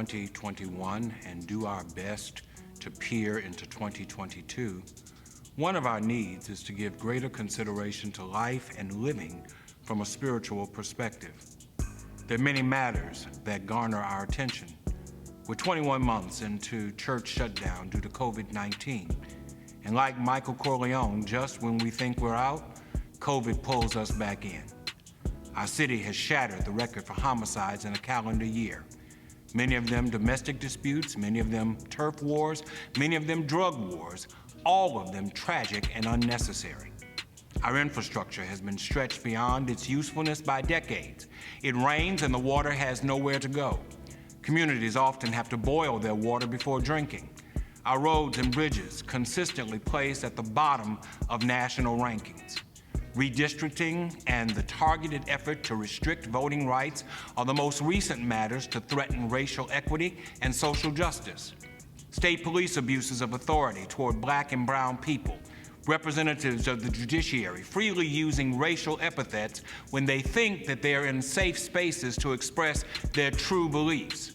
2021 and do our best to peer into 2022, one of our needs is to give greater consideration to life and living from a spiritual perspective. There are many matters that garner our attention. We're 21 months into church shutdown due to COVID-19. And like Michael Corleone, just when we think we're out, COVID pulls us back in. Our city has shattered the record for homicides in a calendar year. Many of them domestic disputes, many of them turf wars, many of them drug wars, all of them tragic and unnecessary. Our infrastructure has been stretched beyond its usefulness by decades. It rains and the water has nowhere to go. Communities often have to boil their water before drinking. Our roads and bridges consistently placed at the bottom of national rankings. Redistricting and the targeted effort to restrict voting rights are the most recent matters to threaten racial equity and social justice. State police abuses of authority toward Black and brown people, representatives of the judiciary freely using racial epithets when they think that they are in safe spaces to express their true beliefs.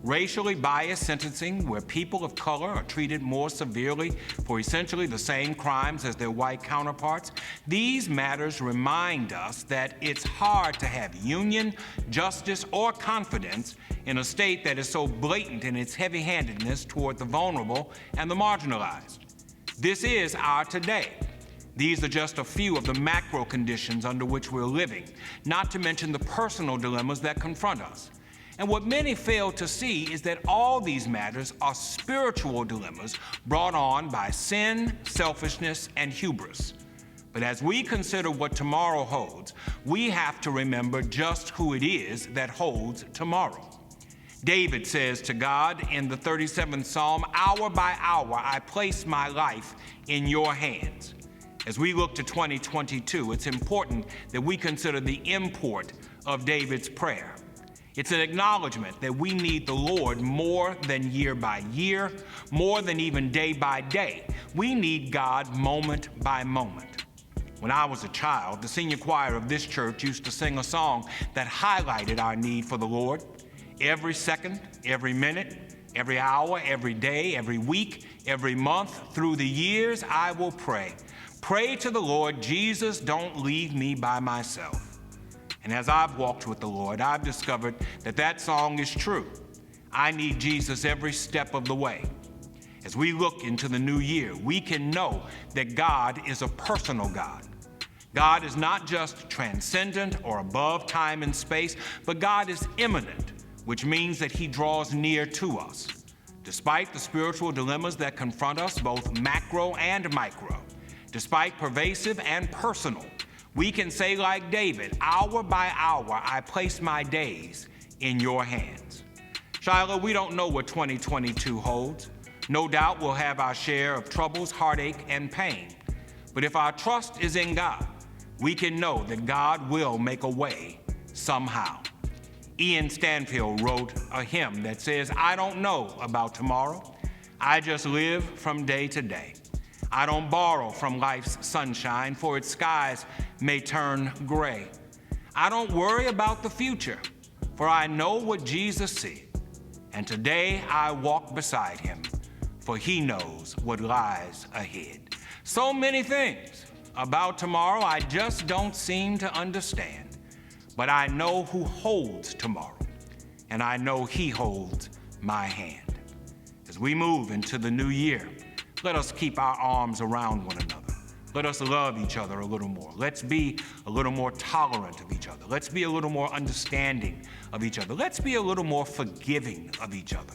Racially biased sentencing where people of color are treated more severely for essentially the same crimes as their white counterparts. These matters remind us that it's hard to have union, justice, or confidence in a state that is so blatant in its heavy-handedness toward the vulnerable and the marginalized. This is our today. These are just a few of the macro conditions under which we're living, not to mention the personal dilemmas that confront us. And what many fail to see is that all these matters are spiritual dilemmas brought on by sin, selfishness, and hubris. But as we consider what tomorrow holds, we have to remember just who it is that holds tomorrow. David says to God in the 37th Psalm, "Hour by hour I place my life in your hands." As we look to 2022, it's important that we consider the import of David's prayer. It's an acknowledgement that we need the Lord more than year by year, more than even day by day. We need God moment by moment. When I was a child, the senior choir of this church used to sing a song that highlighted our need for the Lord. Every second, every minute, every hour, every day, every week, every month, through the years, I will pray. Pray to the Lord, Jesus, don't leave me by myself. And as I've walked with the Lord, I've discovered that that song is true. I need Jesus every step of the way. As we look into the new year, we can know that God is a personal God. God is not just transcendent or above time and space, but God is immanent, which means that he draws near to us. Despite the spiritual dilemmas that confront us, both macro and micro, despite pervasive and personal, we can say like David, "Hour by hour I place my days in your hands." Shiloh, we don't know what 2022 holds. No doubt we'll have our share of troubles, heartache, and pain. But if our trust is in God, we can know that God will make a way somehow. Ian Stanfield wrote a hymn that says, "I don't know about tomorrow. I just live from day to day. I don't borrow from life's sunshine, for its skies may turn gray. I don't worry about the future, for I know what Jesus said. And today I walk beside him, for he knows what lies ahead." So many things about tomorrow I just don't seem to understand. But I know who holds tomorrow, and I know he holds my hand. As we move into the new year, let us keep our arms around one another. Let us love each other a little more. Let's be a little more tolerant of each other. Let's be a little more understanding of each other. Let's be a little more forgiving of each other.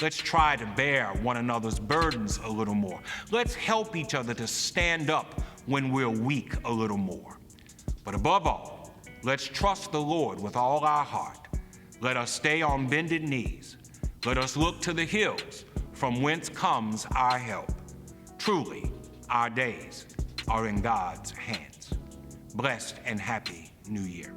Let's try to bear one another's burdens a little more. Let's help each other to stand up when we're weak a little more. But above all, let's trust the Lord with all our heart. Let us stay on bended knees. Let us look to the hills from whence comes our help. Truly, our days are in God's hands. Blessed and happy New Year.